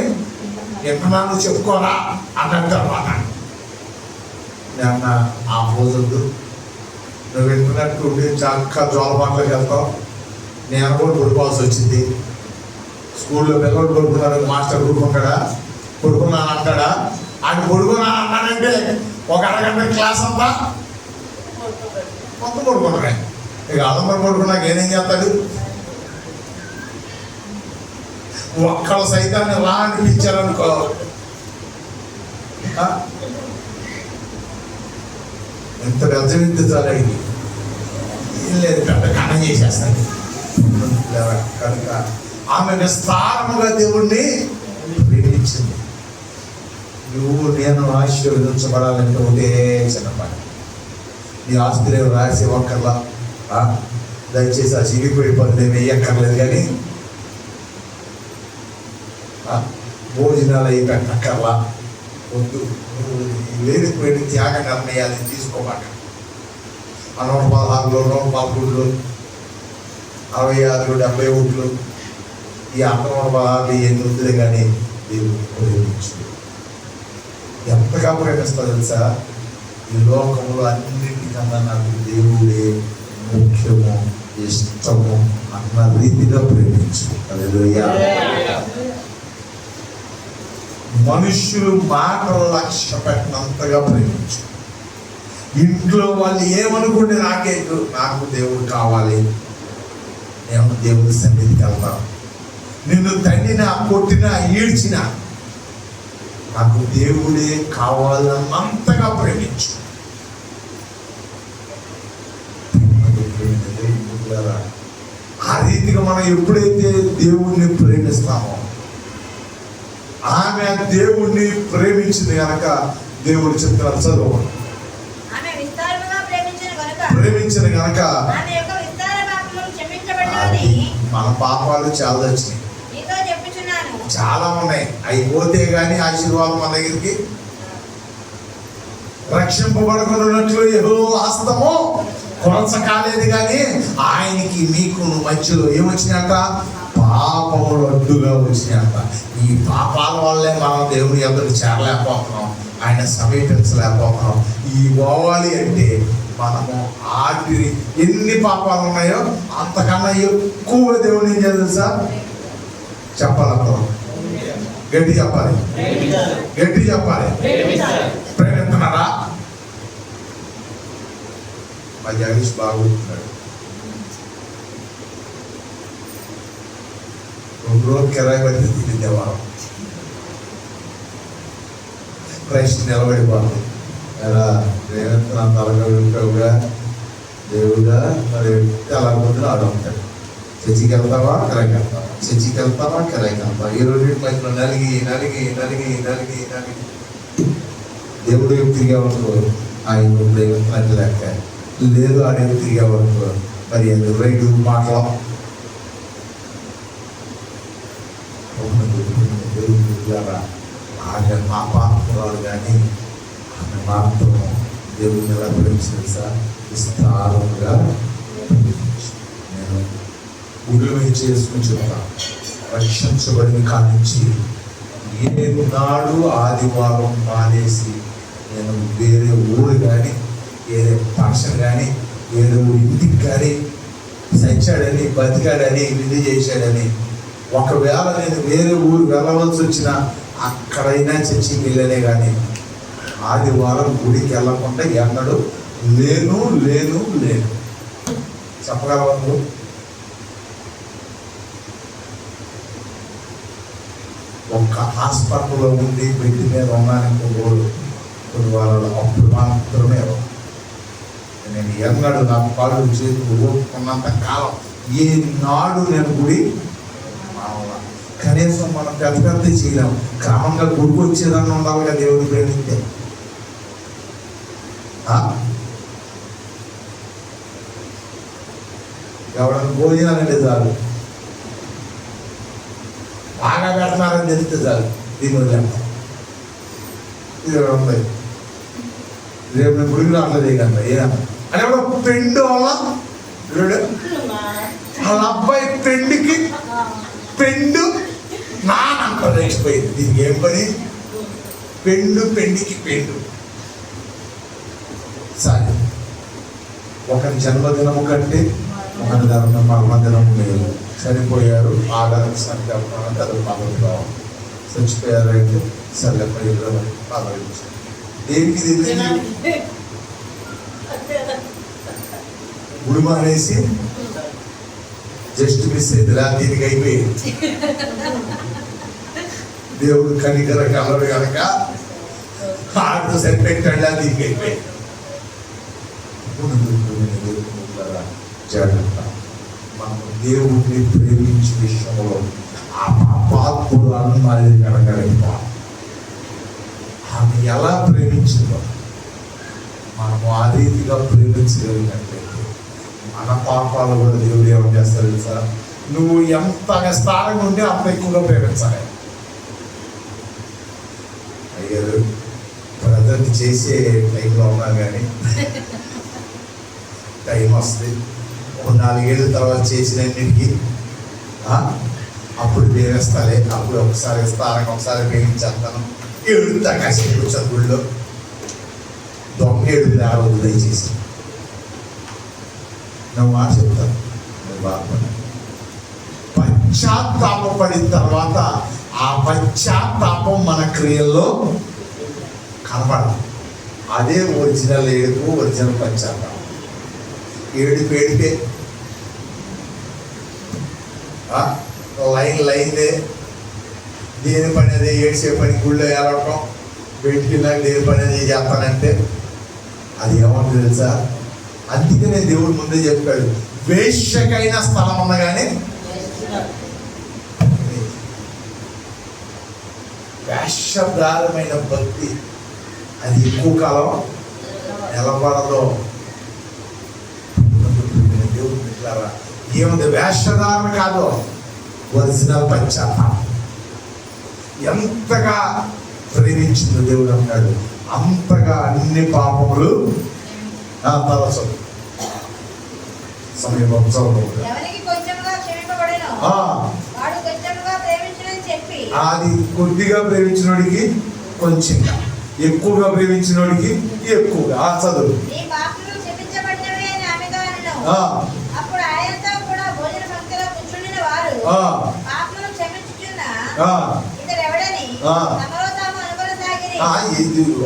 ఎక్కడన్నా చెప్పుకోరా అన్నట్టు అనమాట. నేను ఆ పోజొద్దు, నువ్వు వింటున్నట్టు ఉండి చక్కగా జోలపాట్లోకి వెళ్తావు. నేను కూడా పడుకోవాల్సి వచ్చింది. స్కూల్లో పిల్లలు పడుకున్నారు, మాస్టర్ పడుకుంటాడా, పడుకున్నాను అంటాడా? ఆయన పడుకున్నాను అన్నాడంటే ఒక అరగంట క్లాస్ అంతా మొత్తం పడుకుంటాడే. ఇక అలంబరం పడుకున్నాక ఏం చేస్తాడు? ఒక్కళ్ళ సైతాన్ని ఎలా అనిపించారనుకో, ఎంత బెజ్జమించాలి, ఏం లేదు, పెద్ద కన్నం చేసేస్తాడు. కనుక ఆమె విస్తారముగా దేవుణ్ణి ప్రేమించింది. నువ్వు నేను ఆశీర్వదించబడాలంటే ఒకటే చిన్నపాటి, నీ ఆస్తిలో రాసి ఒక్కర్లా, దయచేసి ఆ చిరిగిపోయి పనులు వేయక్కర్లేదు, కానీ భోజనాలు అవి పెట్టక్కర్లా, వద్దు. నువ్వు లేనిపోయిన త్యాగ నిర్ణయాన్ని తీసుకోమాట. 116లో 111లో 66 71 ఈ 116 ఎన్ని వద్దులే కానీ దేవుడిని ప్రేమించు. ఎంతగా ప్రేమిస్తా తెలుసా? ఈ లోకంలో అన్నింటికన్నా నాకు దేవుడే ముఖ్యము, ఇష్టము అన్న రీతిగా ప్రేమించు. హల్లెలూయా. మనుషులు మాటలు లక్ష్య పెట్టినంతగా ప్రేమించు. ఇంట్లో వాళ్ళు ఏమనుకుంటే నాకు దేవుడు కావాలి, నేను దేవుడి సన్నిధికి వెళ్తాను. నిన్ను తండ్రినా కొట్టినా ఈడ్చినా నాకు దేవుడే కావాలన్నంతగా ప్రేమించు. ఆ రీతిగా మనం ఎప్పుడైతే దేవుణ్ణి ప్రేమిస్తామో, ఆమె దేవుణ్ణి ప్రేమించింది కనుక దేవుడు చెప్తున్నారు, చదువు, ప్రేమించిన కనుక మన పాపాలు చాలా వచ్చినాయి, చాలా ఉన్నాయి. అవి పోతే గానీ ఆశీర్వాదం మన దగ్గరికి రక్షింపబడుకున్నట్లు యెహోవా హస్తము కొరచ కాలేదు, కానీ ఆయనకి మీకు మధ్యలో ఏమొచ్చినాయంట? పాపములు అడ్డుగా వచ్చినాయంట. ఈ పాపాల వల్లే మనం దేవుని ఎదురు చేరలేకపోతున్నాం, ఆయన సమీపించలేకపోతున్నాం. ఈ పోవాలి అంటే మనము ఆటిని ఎన్ని పాపాలు ఉన్నాయో అంతకన్నా ఎక్కువ దేవుని ఏం చేయాలి తెలుసా? చెప్పాలి, గట్టి చెప్పాలి, గట్టి చెప్పాలి. ప్రేమిస్తున్నారా? మా జగదీష్ బాగుంటున్నాడు. 2 రోజులు కిరాయి పడితే తిరిగేవారం క్రైస్ట్ నిలబడిపోతుంది. ఎలా ప్రేమిస్తున్నాను తలగా వింటావుగా, దేవుడా మరి అలా పొద్దున ఆడు ఉంటాడు. చర్చికి వెళ్తావా కిరాయికి వెళ్తావా, చర్చికి వెళ్తావా కిరాయికి వెళ్తావా, ఈ రోజు మధ్యలో నలిగి నలిగి నలిగి నలిగి నలిగి దేవుడు తిరిగే వరకు ఆయన ప్రేమించినట్టు లెక్క. లేదు ఆడేవి తిరిగే వరకు మరి ఎందుకు రైతు మాటలు ఆమె మా పాపరాలు కానీ ఆమె మాత్రం దేవుడిని ఎలా ప్రేమించింది సార్, విస్తారంగా నేను గుళ్ళు చేసుకుని చెప్తాను. రక్షించబడిన కానించి ఏనాడు ఆదివారం మానేసి నేను వేరే ఊరు కానీ వేరే ఫంక్షన్ కానీ వేరే ఊరు ఇంటికి కానీ చచ్చాడని బతికాడని విధి చేశాడని, ఒకవేళ నేను వేరే ఊరు వెళ్ళవలసి వచ్చినా అక్కడైనా చర్చికి వెళ్ళనే కానీ ఆదివారం గుడికి వెళ్ళకుండా ఎన్నడూ లేను లేను లేను. చెప్పగలవు? ఒక్క హాస్పిటల్లో ఉండి బెడ్ మీద ఉన్నాను కొన్ని వారాలు, అప్పుడు మాత్రమే నేను ఎన్నడూ నా కాళ్ళు చేతులు ఓపుకున్నంత కాలం ఏనాడు నేను గుడి కనీసం మనం పెద్ద పెద్ద చేయలేము. క్రమంగా గుడికి వచ్చేదన్నా ఉండాలిగా దేవుడి ప్రేమిస్తే. ఎవడన్నా భోజనాలంటే చాలు, బాగా పెడుతున్నారని తెలిస్తే చాలు దీని వదిలేస్తాం. ఇది ఉంది రేపు నేను గుడికి రావట్లేదు కదా ఏదన్నా అని ఎవడో పెండు వల్ల వాళ్ళ అబ్బాయి పెండుకి పెండు నానంత రెచ్చిపోయింది. దీనికి ఏం పని? పెండు పెండికి పెండు. సరే, ఒకరి జన్మదినము కంటే ఒకరి మరణదినము లేదు. చనిపోయారు ఆదానికి సంఖ్యాపడానికి అది పదవిభావం, చచ్చిపోయారు అయితే సర్లపై పదవించారు. దేనికి తెలియదు గుడి మానేసి జస్ట్ మిస్ అయిందిలా దీనికి అయిపోయింది. దేవుడు కనికర కలరు కనుక ఆడు సరిపెట్టాడా దీనికి అయిపోయింది. జాగ్రత్త, మనం దేవుడిని ప్రేమించే విషయంలో ఆ పాపాత్ములను మాది కనగలిపా. ఆమె ఎలా ప్రేమించిందో మనము ఆ రీతిగా ప్రేమించగలిగినట్లయితే మన పాపాలు కూడా దేవుడు ఏమని చేస్తారు తెలుసా? నువ్వు ఎంత స్థానంగా ఉంటే అంత ఎక్కువగా ప్రేమించాలి. అయ్యారు ప్రజెంట్ చేసే టైంలో ఉన్నా కానీ టైం వస్తుంది. ఒక 4 ఏళ్ళ తర్వాత చేసినన్నిటికీ అప్పుడు ప్రేమిస్తాలే, అప్పుడు ఒకసారి స్థానంగా ఒకసారి ప్రేమించేస్తాను. ఏడుతా కాసేపు చదువుల్లో దొంగ ఏడు రావద్దు దయచేసి. నువ్వు మాట చెప్తాను, నువ్వు బాగుపడి పశ్చాత్తాపడిన తర్వాత ఆ పశ్చాత్తాపం మన క్రియల్లో కనపడాలి. అదే ఒరిజినల్ ఏడుపు, ఒరిజినల్ పశ్చాత్తాపం. ఏడిపే లైన్లే దేని పని అదే, ఏడ్చే పని గుళ్ళో ఏడవటం, బయటికి వెళ్ళాక దేని పని అదే చేస్తానంటే అది ఏమన్నా తెలుసా? అందుకనే దేవుడు ముందే చెప్పాడు, వేశ్యకైన స్థలం ఉన్నగానే వేషధారమైన భక్తి అది ఎక్కువ కాలం నిలబడదు. దేవుడు పెట్టారా? ఏముంది? వేషధారణ కాదు, ఒరిజినల్ పశ్చాత్తాపం. ఎంతగా ప్రేమించిందో దేవుడు అన్నాడు, అంతగా అన్ని పాపములు తలచు. సమయం అది కొద్దిగా ప్రేమించినోడికి కొంచెంగా, ఎక్కువగా ప్రేమించినోడికి ఎక్కువగా. చదువు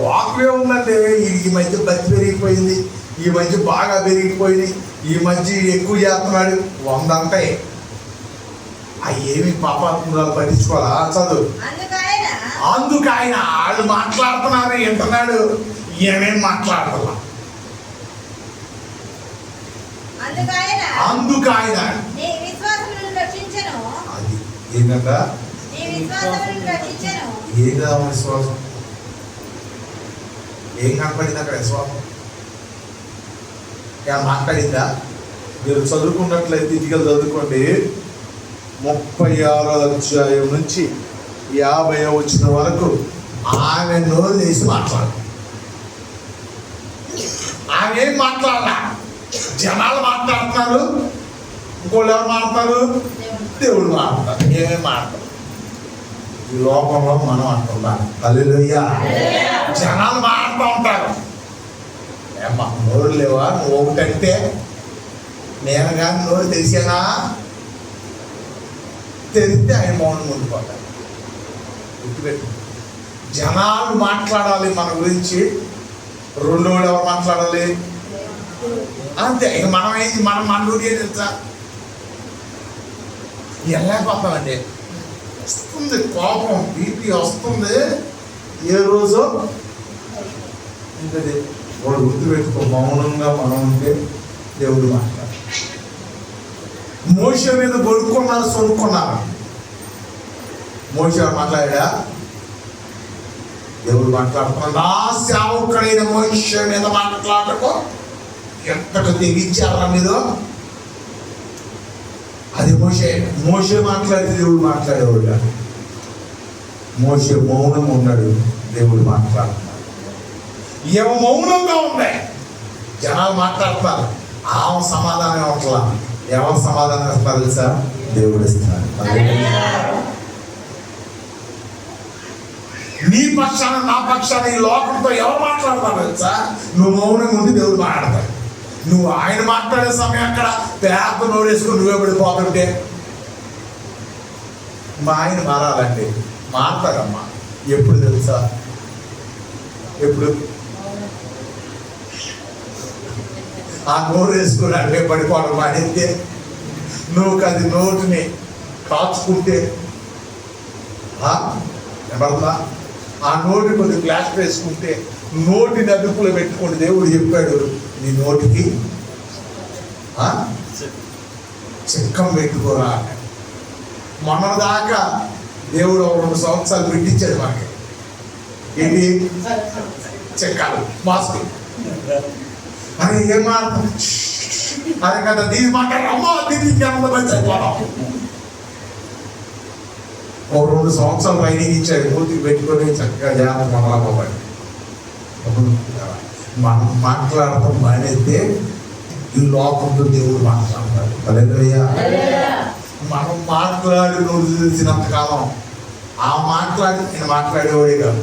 వాక్వే ఉందంటే ఈ మధ్య బతి పెరిగిపోయింది, ఈ మధ్య బాగా పెరిగిపోయింది, ఈ మధ్య ఎక్కువ చేస్తున్నాడు 100 అంటాయి. అవి ఏమి పాపాత్మురాలు పట్టించుకోవాలా? చదువు. అందుకు ఆయన వాళ్ళు మాట్లాడుతున్నారు వింటున్నాడు, ఏమేమి మాట్లాడాల. అందుకు ఆయన నీ విశ్వాసమును రక్షించెను. అది ఏంటంటే నీ విశ్వాసమును రక్షించెను. ఏదా విశ్వాసం? ఏం కనపడింది అక్కడ విశ్వాసం? మాట్లాడిందా? మీరు చదువుకున్నట్లయితే ఇదిగా చదువుకోండి. 36వ అధ్యాయం నుంచి 50వ వచ్చిన వరకు ఆమె నోరు తీసి మాట్లాడు. ఆమె ఏం మాట్లాడాల? జనాలు మాట్లాడుతున్నారు, ఇంకోళ్ళు ఎవరు మాట్లాడతారు? దేవుడు మాట్లాడతారు. ఏమేమి మాట్లాడతారు? ఈ లోకంలో మనం అంటున్నాం. హల్లెలూయా. జనాలు మాట్లాడుతూ ఉంటారు. ఏమ్మా నోరు లేవా? నువ్వు ఒకటంటే నేను కానీ నోరు తెలిసానా? తెలిస్తే ఆయన మౌనం ఉండిపోతాడు. గుర్తుపెట్టు. జనాలు మాట్లాడాలి మన గురించి. రెండోళ్ళు ఎవరు మాట్లాడాలి? అంతే. ఇక మనం ఏంటి? మన డ్యూటీ ఏం తెలుసా? వెళ్ళకపోతామండి. వస్తుంది కోపం, బీపీ వస్తుంది. ఏ రోజు ఇంకది వాడు గుర్తుపెట్టుకో. మౌనంగా మనం ఉంటే దేవుడు మాట్లాడు. మోషే మీద కొనుక్కున్నారు, సొనుక్కున్నారు. మోషే మాట్లాడా? దేవుడు మాట్లాడుతున్నాడు. నా సేవకుడైన మోషే మీద మాట్లాడకు. ఎంతకు తెగించారా మీరు? అది మోషే మాట్లాడితే దేవుడు మాట్లాడేవాడు. మోషే మౌనం ఉన్నాడు, దేవుడు మాట్లాడుతున్నాడు. ఏమో మౌనంగా ఉంది, జనాలు మాట్లాడుతున్నారు. ఆమె సమాధానం ఇవ్వట్లా. ఎవరు సమాధానం ఇస్తారు తెలుసా? దేవుడు ఇస్తున్నాడు. నీ పక్షాన నా పక్షాన ఈ లోకంతో ఎవరు మాట్లాడతారు తెలుసా? నువ్వు మౌనంగా ఉండి దేవుడు మాట్లాడతాడు. నువ్వు ఆయన మాట్లాడే సమయం అక్కడ పేప నోడేసుకుని నువ్వే పడిపోతుంటే మా ఆయన మారాలండి. మాట్లాడమ్మా. ఎప్పుడు తెలుసా? ఎప్పుడు? ఆ నోరు వేసుకుని అంటే పడిపోవడం మానేస్తే, నువ్వు అది నోటిని కాచుకుంటే ఎవరన్నా ఆ నోటి కొద్ది గ్లాస్ వేసుకుంటే నోటిని అదుపులో పెట్టుకోండి. దేవుడు చెప్పాడు నీ నోటికి చిక్కం పెట్టుకోరా. మొన్నదాకా దేవుడు 2 సంవత్సరాలు పెట్టించాడు మనకి. ఏంటి? చెక్కాలు, మాస్క్. అని ఏం మాట్లాడు? అదే కదా దీని మాట్లాడు. అమ్మ దీనికి చచ్చిపోవడం. 2 సంవత్సరాలు ట్రైనింగ్ ఇచ్చాడు. మూతికి పెట్టుకొని చక్కగా జాగ్రత్త మొదలవ్వాలి. మనం మాట్లాడటం మానేస్తే ఈ లోకంలో దేవుడు మాట్లాడతాడు. హల్లెలూయా. మనం మాట్లాడి నువ్వు తెలిసినంత కాలం ఆ మాట్లాడి నేను మాట్లాడేవాడే కాదు.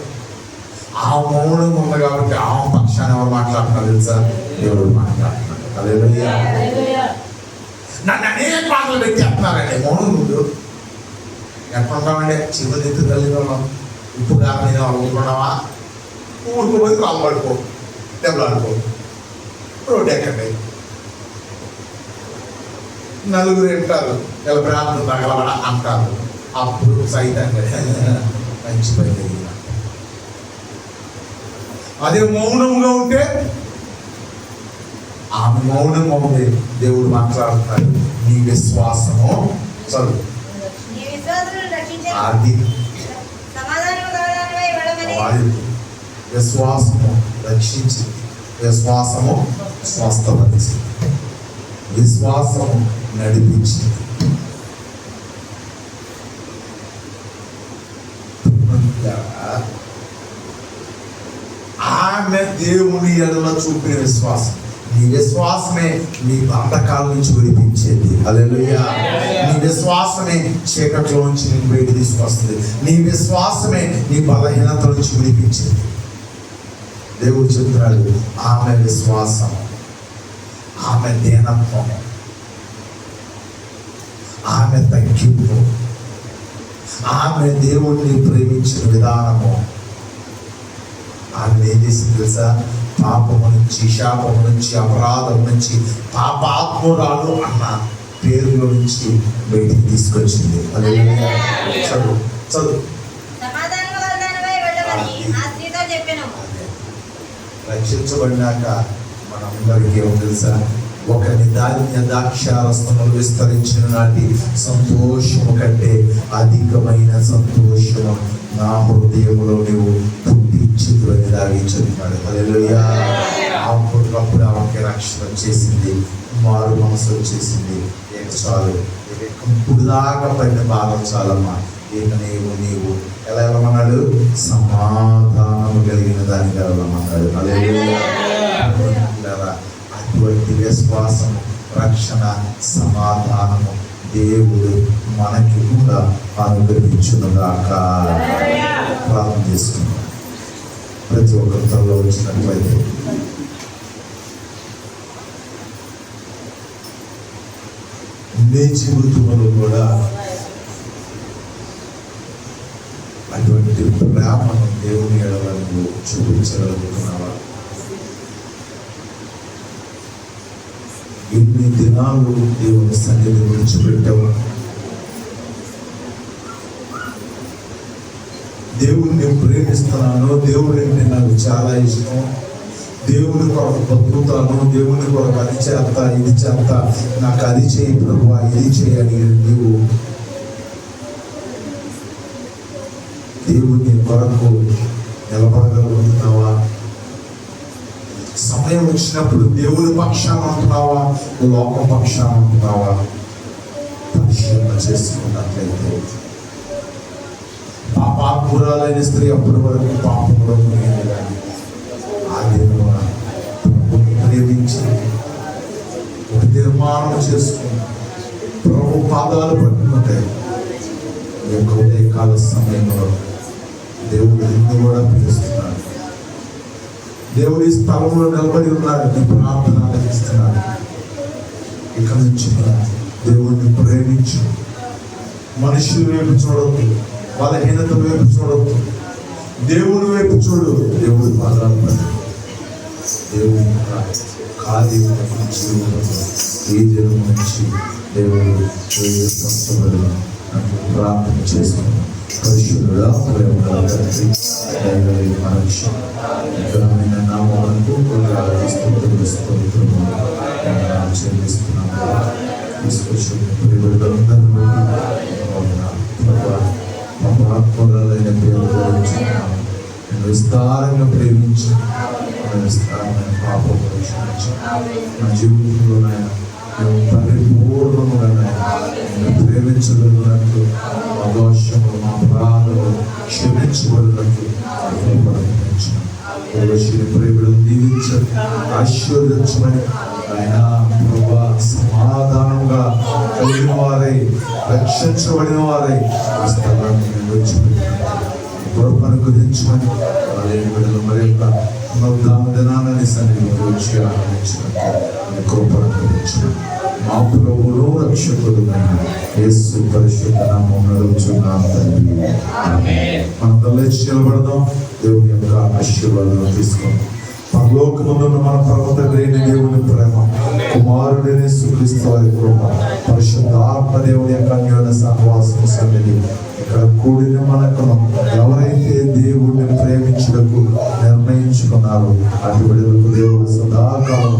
ఆ మౌనం ఉంది కాబట్టి ఆ పక్షాన్ని ఎవరు మాట్లాడుతున్నారు తెలుసా? దేవుడు మాట్లాడుతున్నాడు. హల్లెలూయా. నన్ను అనేక పాటలు పెట్టేస్తున్నారండి. మౌనం ముందు ఎట్లుంటామండి? చివరి ఎత్తు కలిగిన వాళ్ళం. ఉప్పు కారం మీద వాళ్ళు ఊరుకున్నావా? ఊరుకోపోయి కాలు పడుకో, దెబ్బలాడుకో, రోడ్డు ఎక్కండి. నలుగురు వింటారు, ఇలా ప్రార్థన తగలబడ అంటారు. అప్పుడు సైతంగా మంచి పని జరిగింది. అదే మౌనంగా ఉంటే ఆమె మౌనంగా ఉంది, దేవుడు మాట్లాడుతాడు. నీ విశ్వాసము చదువు. అది విశ్వాసము రక్షించింది, విశ్వాసము స్వస్థపరిచింది, విశ్వాసము నడిపించింది. ఆమె దేవుని ఎడల చూపిన విశ్వాసం. నీ విశ్వాసమే నీ బంధకాల నుంచి విడిపించేది. హల్లెలూయా. నీ విశ్వాసమే చీకట్లో నుంచి నేను బయట తీసుకొస్తుంది. నీ విశ్వాసమే నీ బలహీనత నుంచి విడిపించేది. దేవుడు చెప్తున్నాడు, ఆమె విశ్వాసం, ఆమె దీనత్వం, ఆమె తగ్గింపు, ఆమె దేవుడిని ప్రేమించిన విధానము, ఆమె ఏం చేసింది తెలుసా? పాపము నుంచి, శాపము నుంచి, అపరాధం నుంచి, పాపాత్మురాలు అన్న పేరులో నుంచి బయటికి తీసుకొచ్చింది. చదువు చదువు. రక్షించబడినాక మనందరికీ ఏమో తెలుసా? ఒకరి ధాన్య ద్రాక్షారసములు విస్తరించిన నాటి సంతోషము కంటే అధికమైన సంతోషము నా హృదయంలో నువ్వు పుట్టించుకుని దాగించున్నాడు. హల్లెలూయా. అప్పుడు ఆమెకి రక్షణ వచ్చేసింది, మారు మనసు వచ్చేసింది. ఇక చాలు, ఇప్పుడు దాకా పడిన భాగం చాలమ్మా. ఇక నీవు ఎలా వెళ్ళమన్నాడు? సమాధానం కలిగిన దానికి వెళ్ళమన్నాడు. హల్లెలూయా. అటువంటి విశ్వాసం, రక్షణ, సమాధానము దేవుడు మనకి కూడా అనుగ్రహించునుగాక. ప్రార్థన చేసుకున్నాం. ప్రతి ఒక్కరిలో వచ్చినట్లయితే నీ జీవితంలో కూడా అటువంటి ప్రేమను దేవుని ఎడలను చూపించగలుగుతున్నావా? ఎన్ని దినాలు దేవుని సన్నిధి విడిచిపెట్టావు? దేవుణ్ణి ప్రేమిస్తున్నాను, దేవుడంటే నాకు చాలా ఇష్టం, దేవుని కొరకు బతుకుతాను, దేవుని కొరకు అది చేస్తా, ఇది చేస్తా, నాకు అది చేయి ప్రభువా, ఇది చేయని నీవు దేవుని కొరకు నిలబడగలుగుతున్నావా? సమయం వచ్చినప్పుడు దేవుని పక్షాన ఉంటున్నావా, లోక పక్షాన ఉంటున్నావా? పరిశీలన చేసుకున్నట్లయితే పాపాత్మురాలైన స్త్రీ అప్పటి వరకు పాపంలో మునిగింది, కానీ ఆ దినమున ప్రభువుని ప్రేమించి ఒక తీర్మానం చేసుకుని ప్రభు పాదాలు పట్టుకుంటే ఈ యొక్క ఉదయకాల సమయంలో దేవుడు నిన్ను కూడా పిలుస్తున్నాడు. దేవుడి స్థలంలో నిలబడి ఉన్నాడు, నీ ప్రార్థన ఆలకిస్తున్నాడు. ఇక నుంచి దేవుడిని ప్రేమించు. మనుషుల వైపు చూడొద్దు, బలహీనత వైపు చూడొద్దు, దేవుని వైపు చూడు. దేవుడి పాదాలు పట్టు. దేవుని కార్యం ఈ దినం నుంచి దేవుడు ప్రార్థన చేసుకున్నాం. పరిశుద్ధుడా, ప్రేమగా తండ్రి, దయగలిగిన మా రక్షణ ఘనమైన నామమునకు చెల్లిస్తున్నాము. తీసుకొచ్చిన ప్రియబిడ్డలందరూ ఆత్మలైన పేరు ధరించుకున్నాము. నేను విస్తారంగా ప్రేమించి విస్తారమైన పాపం క్షమించి నా జీవితంలో మేము పరిపూర్ణముగా ప్రేమించగలిగినట్లు మా దోషములు, మా అపరాధములు క్షమించబడినట్లు ప్రేమిడు దీవించండి, ఆశీర్వదించమని ఆయన ప్రభా సమాధానంగా కలిగిన వారై, రక్షించబడిన వారై ఆ స్థలాన్ని మేము కృపను అనుగ్రహించమని వాళ్ళని బిడ్డలు మరి యొక్క పునరుద్ధాన దినాన్ని సన్నిధిలో వచ్చి ఆనందించినట్టు కృపను అనుగ్రహించమని మా ప్రభువును రక్షకుడునైన యేసు పరిశుద్ధ నామమున అడుగుచున్నాము తండ్రి. మనం లేచి నిలబడదాం. దేవుని యొక్క ఆశీర్వాదాలు తీసుకుందాం. పరలోకమున మన పర్వత లేని దేవుని ప్రేమ, కుమారుడైన యేసుక్రీస్తు వారి కృప, పరిశుద్ధ ఆత్మ దేవుని యొక్క అన్యోన్య సహవాసం సన్నిధి ఇక్కడ కూడిన మనకును ఎవరైతే దేవుడిని ప్రేమించుటకు నిర్ణయించుకున్నారో అటు బిడ్డలకు దేవుడు సదాకాలం